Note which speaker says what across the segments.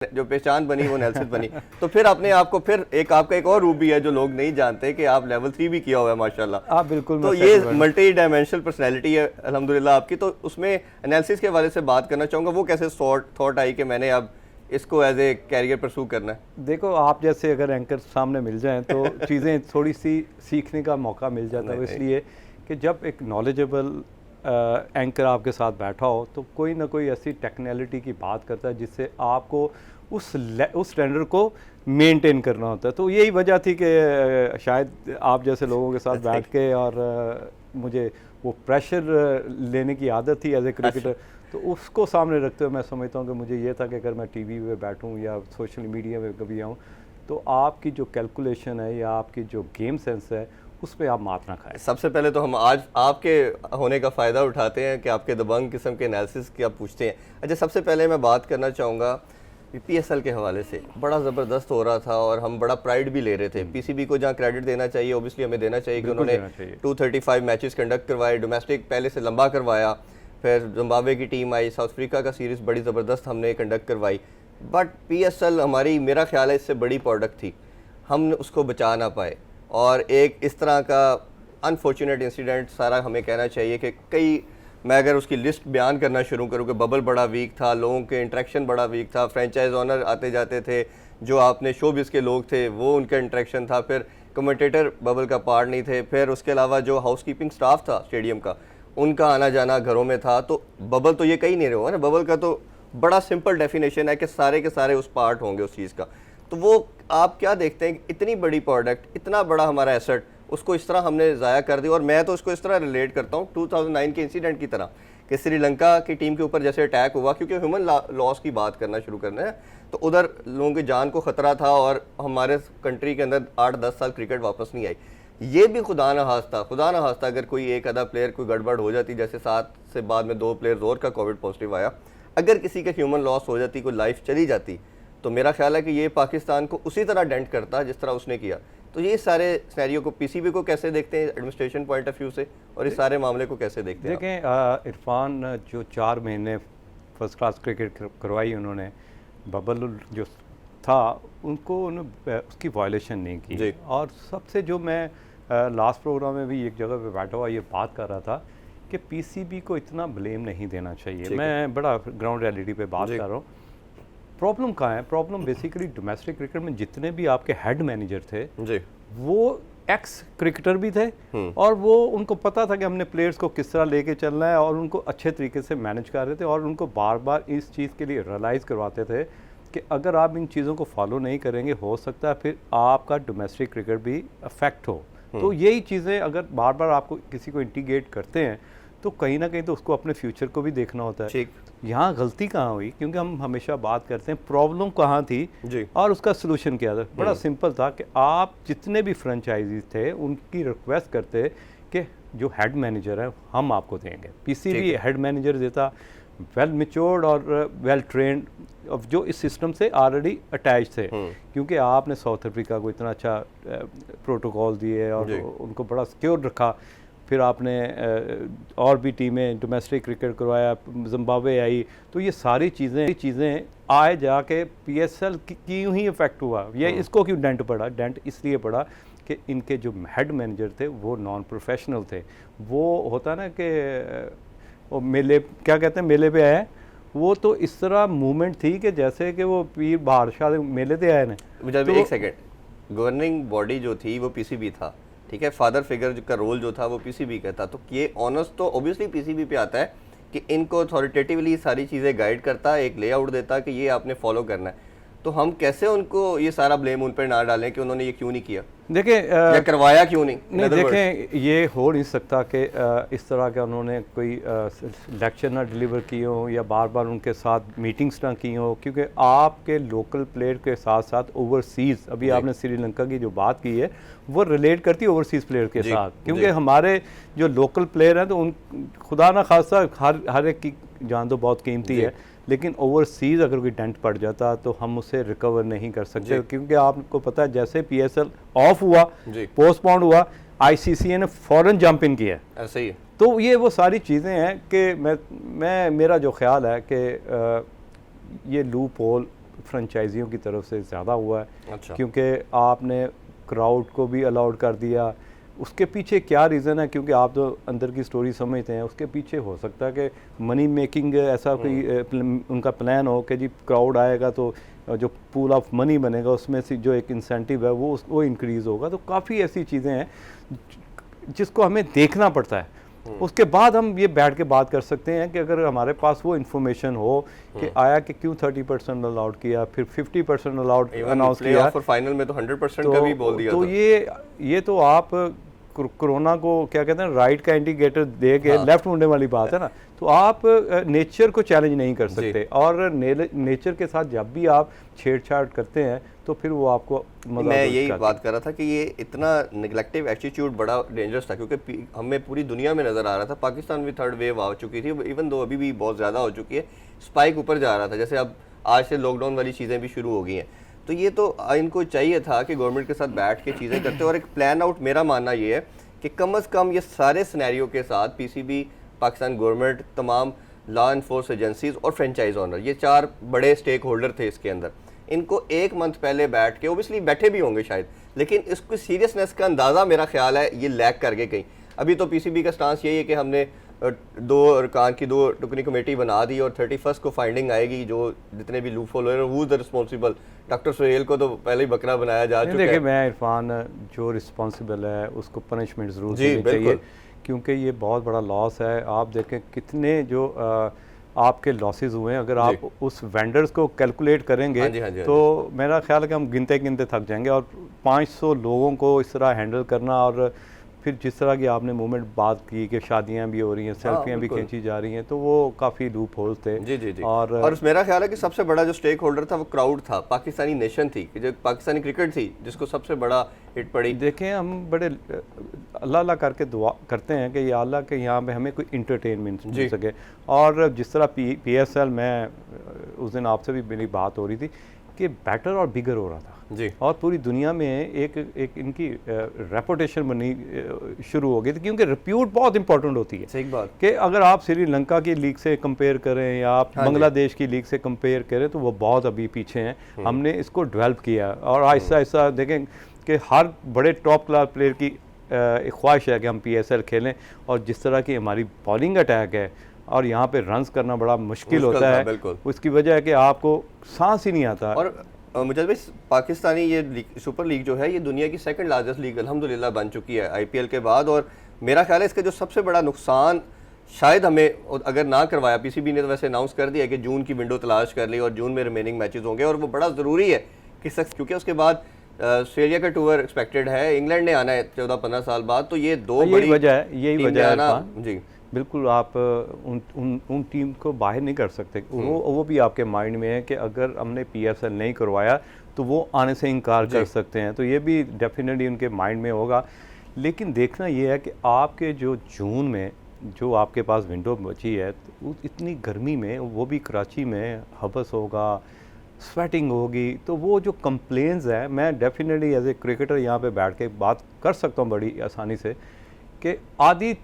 Speaker 1: जो पहचान बनी वो नेल्सन बनी। तो फिर अपने आप को फिर एक आपका एक और रूप भी है जो लोग नहीं जानते कि आप लेवल 3 भी किया हुआ है माशाल्लाह।
Speaker 2: आप बिल्कुल।
Speaker 1: तो ये मल्टी डायमेंशनल पर्सनैलिटी है अल्हम्दुलिल्लाह आपकी। तो उसमें एनालिसिस के हवाले से बात करना चाहूँगा, वो कैसे थॉट आई कि मैंने अब इसको एज ए कैरियर परसू करना है?
Speaker 2: देखो, आप जैसे अगर एंकर सामने मिल जाएं तो चीज़ें थोड़ी सी सीखने का मौका मिल जाता है, इसलिए कि जब एक नॉलेजेबल एंकर आपके साथ बैठा हो तो कोई ना कोई ऐसी टेक्निकलिटी की बात करता है जिससे आपको उस स्टैंडर्ड को मेंटेन करना होता है। तो यही वजह थी कि शायद आप जैसे लोगों के साथ बैठ के, और मुझे वो प्रेशर लेने की आदत थी एज ए क्रिकेटर, तो उसको सामने रखते हुए मैं समझता हूँ कि मुझे ये था कि अगर मैं टीवी पे बैठूँ या सोशल मीडिया में कभी आऊँ तो आपकी जो कैलकुलेशन है या आपकी जो गेम सेंस है उस पर आप मात ना खाएं।
Speaker 1: सबसे पहले तो हम आज आपके होने का फ़ायदा उठाते हैं कि आपके दबंग किस्म के एनालिसिस की आप पूछते हैं। अच्छा, सबसे पहले मैं बात करना चाहूँगा पीएसएल के हवाले से। बड़ा ज़बरदस्त हो रहा था और हम बड़ा प्राइड भी ले रहे थे। पीसीबी को जहाँ क्रेडिट देना चाहिए ओबियसली हमें देना चाहिए कि उन्होंने 235 मैचेस कंडक्ट करवाए, डोमेस्टिक पहले से लंबा करवाया, फिर जिम्बाब्वे की टीम आई, साउथ अफ्रीका का सीरीज़ बड़ी ज़बरदस्त हमने कंडक्ट करवाई। बट पीएसएल हमारी, मेरा ख्याल है, इससे बड़ी प्रोडक्ट थी, हम उसको बचा ना पाए। और एक इस तरह का अनफॉर्चुनेट इंसिडेंट सारा हमें कहना चाहिए कि कई, मैं अगर उसकी लिस्ट बयान करना शुरू करूँ कि बबल बड़ा वीक था, लोगों के इंटरेक्शन बड़ा वीक था, फ्रेंचाइज ओनर आते जाते थे, जो आपने शोबिस के लोग थे वो उनका इंटरेक्शन था, फिर कमेंटेटर बबल का पार्ट नहीं थे, फिर उसके अलावा जो हाउसकीपिंग स्टाफ था स्टेडियम का उनका आना जाना घरों में था। तो बबल तो ये कहीं नहीं रहा ना, बबल का तो बड़ा सिंपल डेफिनेशन है कि सारे के सारे उस पार्ट होंगे उस चीज़ का। तो वो आप क्या देखते हैं कि इतनी बड़ी प्रोडक्ट, इतना बड़ा हमारा एसेट, उसको इस तरह हमने ज़ाया कर दिया। और मैं तो उसको इस तरह रिलेट करता हूँ 2009 के इंसिडेंट की तरह कि श्रीलंका की टीम के ऊपर जैसे अटैक हुआ, क्योंकि ह्यूमन लॉस की बात करना शुरू करना है, तो उधर लोगों की जान को ख़तरा था और हमारे कंट्री के अंदर 8-10 साल क्रिकेट वापस नहीं आई। ये भी खुदा न खास्ता अगर कोई एक आधा प्लेयर कोई गड़बड़ हो जाती, जैसे 7 से बाद में 2 प्लेयर्स और का कोविड पॉजिटिव आया, अगर किसी के ह्यूमन लॉस हो जाती, कोई लाइफ चली जाती, तो मेरा ख्याल है कि ये पाकिस्तान को उसी तरह डेंट करता जिस तरह उसने किया। तो ये सारे सिनेरियो को पीसीबी को कैसे देखते हैं एडमिनिस्ट्रेशन पॉइंट ऑफ व्यू से, और इस सारे मामले को कैसे देखते हैं?
Speaker 2: देखें, इरफान जो 4 महीने फर्स्ट क्लास क्रिकेट करवाई उन्होंने, बबल जो था उनको उसकी वायलेशन नहीं की। और सबसे जो मैं लास्ट प्रोग्राम में भी एक जगह पे बैठा हुआ ये बात कर रहा था कि पीसीबी को इतना ब्लेम नहीं देना चाहिए। मैं बड़ा ग्राउंड रियलिटी पे बात कर रहा हूँ। प्रॉब्लम कहाँ है? प्रॉब्लम बेसिकली डोमेस्टिक क्रिकेट में जितने भी आपके हेड मैनेजर थे वो एक्स क्रिकेटर भी थे, और वो उनको पता था कि हमने प्लेयर्स को किस तरह लेके चलना है, और उनको अच्छे तरीके से मैनेज कर रहे थे, और उनको बार बार इस चीज़ के लिए रियलाइज़ करवाते थे कि अगर आप इन चीज़ों को फॉलो नहीं करेंगे हो सकता है फिर आपका डोमेस्टिक क्रिकेट भी अफेक्ट हो। तो यही चीज़ें अगर बार बार आपको किसी को इंटीग्रेट करते हैं तो कहीं ना कहीं तो उसको अपने फ्यूचर को भी देखना होता है। यहाँ गलती कहाँ हुई? क्योंकि हम हमेशा बात करते हैं प्रॉब्लम कहाँ थी और उसका सलूशन क्या था। बड़ा सिंपल था कि आप जितने भी फ्रेंचाइजीज थे उनकी रिक्वेस्ट करते कि जो हेड मैनेजर है हम आपको देंगे। पीसीबी हेड मैनेजर देता, वेल मैच्योर्ड और वेल ट्रेंड, जो इस सिस्टम से ऑलरेडी अटैच थे, क्योंकि आपने साउथ अफ्रीका को इतना अच्छा प्रोटोकॉल दिए और उनको बड़ा सिक्योर रखा। फिर आपने और भी टीमें डोमेस्टिक क्रिकेट करवाया, जिम्बाब्वे आई, तो ये सारी चीज़ें आए जाके पीएसएल क्यों ही इफेक्ट हुआ। ये इसको क्यों डेंट पड़ा? डेंट इसलिए पड़ा कि इनके जो हेड मैनेजर थे वो नॉन प्रोफेशनल थे। वो होता ना कि वो मेले, क्या कहते हैं, मेले पे आए, वो तो इस तरह मूवमेंट थी कि जैसे कि वो पीर बादशाह मेले पे आए ना।
Speaker 1: तो एक सेकंड, गवर्निंग बॉडी जो थी वो पीसीबी था, ठीक है, फादर फिगर का रोल जो था वो पीसीबी का था, तो ये ऑनर्स तो ऑब्वियसली पीसीबी पे आता है कि इनको अथॉरिटेटिवली सारी चीज़ें गाइड करता, एक लेआउट देता कि ये आपने फॉलो करना है। तो हम कैसे उनको ये सारा ब्लेम उन पर ना डालें कि उन्होंने ये क्यों नहीं किया?
Speaker 2: देखें,
Speaker 1: करवाया क्यों नहीं?
Speaker 2: देखें, ये हो नहीं सकता कि इस तरह का उन्होंने कोई लेक्चर ना डिलीवर किए हो या बार बार उनके साथ मीटिंग्स ना की हो, क्योंकि आपके लोकल प्लेयर के साथ साथ ओवरसीज़, अभी आपने श्रीलंका की जो बात की है वो रिलेट करती है ओवरसीज़ प्लेयर के साथ, क्योंकि हमारे जो लोकल प्लेयर हैं तो उन खुदा ना खासा हर एक की जान तो बहुत कीमती है, लेकिन ओवरसीज़ अगर कोई डेंट पड़ जाता तो हम उसे रिकवर नहीं कर सकते, क्योंकि आपको पता है जैसे पीएसएल ऑफ हुआ, पोस्टपोन हुआ, आईसीसी ने फौरन जंप इन किया।
Speaker 1: ऐसे ही
Speaker 2: तो ये वो सारी चीज़ें हैं कि मैं मेरा जो ख्याल है कि ये लूप होल फ्रेंचाइजियों की तरफ से ज़्यादा हुआ है।
Speaker 1: अच्छा।
Speaker 2: क्योंकि आपने क्राउड को भी अलाउड कर दिया। उसके पीछे क्या रीज़न है, क्योंकि आप तो अंदर की स्टोरी समझते हैं, उसके पीछे हो सकता है कि मनी मेकिंग ऐसा कोई उनका प्लान हो कि जी क्राउड आएगा तो जो पूल ऑफ मनी बनेगा उसमें से जो एक इंसेंटिव है वो इंक्रीज़ होगा। तो काफ़ी ऐसी चीज़ें हैं जिसको हमें देखना पड़ता है। उसके बाद हम ये बैठ के बात कर सकते हैं कि अगर हमारे पास वो इन्फॉर्मेशन हो कि आया कि क्यों 30% अलाउड किया, फिर 50% अलाउड अनाउंस किया,
Speaker 1: और फाइनल में तो 100% का भी बोल दिया
Speaker 2: तो
Speaker 1: था।
Speaker 2: ये तो आप कोरोना को क्या कहते हैं राइट का इंडिकेटर दे के लेफ्ट मुड़ने वाली बात है ना। तो आप नेचर को चैलेंज नहीं कर सकते, और नेचर के साथ जब भी आप छेड़छाड़ करते हैं तो फिर वो आपको
Speaker 1: मैं यही बात कर रहा था कि ये इतना निगलेक्टिव एटीट्यूड बड़ा डेंजरस था, क्योंकि हमें पूरी दुनिया में नज़र आ रहा था। पाकिस्तान में थर्ड वेव आ चुकी थी, इवन दो अभी भी बहुत ज़्यादा हो चुकी है, स्पाइक ऊपर जा रहा था। जैसे अब आज से लॉकडाउन वाली चीज़ें भी शुरू हो गई हैं। तो ये तो इनको चाहिए था कि गवर्नमेंट के साथ बैठ के चीज़ें करते, और एक प्लान आउट। मेरा मानना ये है कि कम से कम ये सारे सिनेरियो के साथ पीसीबी, पाकिस्तान गवर्नमेंट, तमाम लॉ इन्फोर्स एजेंसीज और फ्रेंचाइज ओनर, ये 4 बड़े स्टेक होल्डर थे इसके अंदर, इनको एक मंथ पहले बैठ के, ओबियसली बैठे भी होंगे शायद, लेकिन इसको सीरियसनेस का अंदाज़ा मेरा ख्याल है ये लैक कर गए कहीं। अभी तो पीसीबी का स्टांस यही है कि हमने 2 अरकान की 2 टुकनी कमेटी बना दी और 31 को फाइंडिंग आएगी, जो जितने भी लूप होल हो रहे हैं, who is the responsible. Doctor Suhail को तो पहले ही बकरा बनाया जा चुका है।
Speaker 2: देखिए, मैं इरफान जो रिस्पॉन्सिबल है उसको पनिशमेंट ज़रूर देनी चाहिए, क्योंकि ये बहुत बड़ा लॉस है। आप देखें कितने जो आपके लॉसेस हुए हैं, अगर आप उस वेंडर्स को कैलकुलेट करेंगे तो मेरा ख्याल है कि हम गिनते गिनते थक जाएंगे। और 500 लोगों को इस तरह हैंडल करना, और फिर जिस तरह की आपने मूवमेंट बात की कि शादियां भी हो रही हैं, सेल्फियां भी खींची जा रही हैं, तो वो काफ़ी लूप होल्स थे।
Speaker 1: जी। और मेरा ख्याल है कि सबसे बड़ा जो स्टेक होल्डर था वो क्राउड था, पाकिस्तानी नेशन थी, जो पाकिस्तानी क्रिकेट थी, जिसको सबसे बड़ा हिट पड़ी।
Speaker 2: देखें, हम बड़े अल्लाह करके दुआ करते हैं कि या अल्लाह के यहाँ पे हमें कोई इंटरटेनमेंट मिल सके। और जिस तरह PSL में उस दिन आपसे भी मेरी बात हो रही थी कि बेटर और बिगर हो रहा था
Speaker 1: जी,
Speaker 2: और पूरी दुनिया में एक इनकी रेपुटेशन बननी शुरू हो गई थी, क्योंकि रिप्यूट बहुत इंपॉर्टेंट होती है।
Speaker 1: सही बात
Speaker 2: कि अगर आप श्रीलंका की लीग से कंपेयर करें या आप बांग्लादेश की लीग से कंपेयर करें तो वो बहुत अभी पीछे हैं। हमने इसको डेवलप किया और आहिस्ता आहिस्ता देखें कि हर बड़े टॉप क्लास प्लेयर की एक ख्वाहिश है कि हम PSL खेलें। और जिस तरह की हमारी बॉलिंग अटैक है और यहाँ पे रन्स करना बड़ा मुश्किल होता है, उसकी वजह है कि आपको सांस ही नहीं आता।
Speaker 1: और मुझे भाई पाकिस्तानी ये सुपर लीग जो है ये दुनिया की सेकंड लार्जेस्ट लीग अल्हम्दुलिल्लाह बन चुकी है IPL के बाद। और मेरा ख्याल है इसका जो सबसे बड़ा नुकसान शायद हमें अगर ना करवाया, PCB ने तो वैसे अनाउंस कर दिया कि जून की विंडो तलाश कर ली और जून में रिमेनिंग मैचेस होंगे, और वो बड़ा ज़रूरी है कि क्योंकि उसके बाद ऑस्ट्रेलिया का टूर एक्सपेक्टेड है, इंग्लैंड ने आना है 14-15 साल बाद। तो ये दो बड़ी
Speaker 2: वजह है, यही वजह है
Speaker 1: जी।
Speaker 2: बिल्कुल, आप उन टीम को बाहर नहीं कर सकते। वो भी आपके माइंड में है कि अगर हमने PSL नहीं करवाया तो वो आने से इनकार कर सकते हैं, तो ये भी डेफिनेटली उनके माइंड में होगा। लेकिन देखना ये है कि आपके जो जून में जो आपके पास विंडो बची है, तो इतनी गर्मी में, वो भी कराची में, हबस होगा, स्वेटिंग होगी, तो वो जो कंप्लेंट्स हैं, मैं डेफिनेटली एज ए क्रिकेटर यहाँ पे बैठ के बात कर सकता हूँ बड़ी आसानी से कि आधे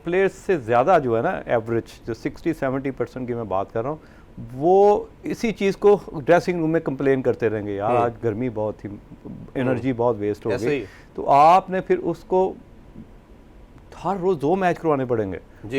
Speaker 2: प्लेयर्स से ज़्यादा जो है ना, एवरेज जो 60-70% की मैं बात कर रहा हूँ, वो इसी चीज़ को ड्रेसिंग रूम में कंप्लेन करते रहेंगे, यार आज गर्मी बहुत थी, एनर्जी बहुत वेस्ट हो गई। तो आपने फिर उसको हर रोज़ 2 मैच करवाने पड़ेंगे।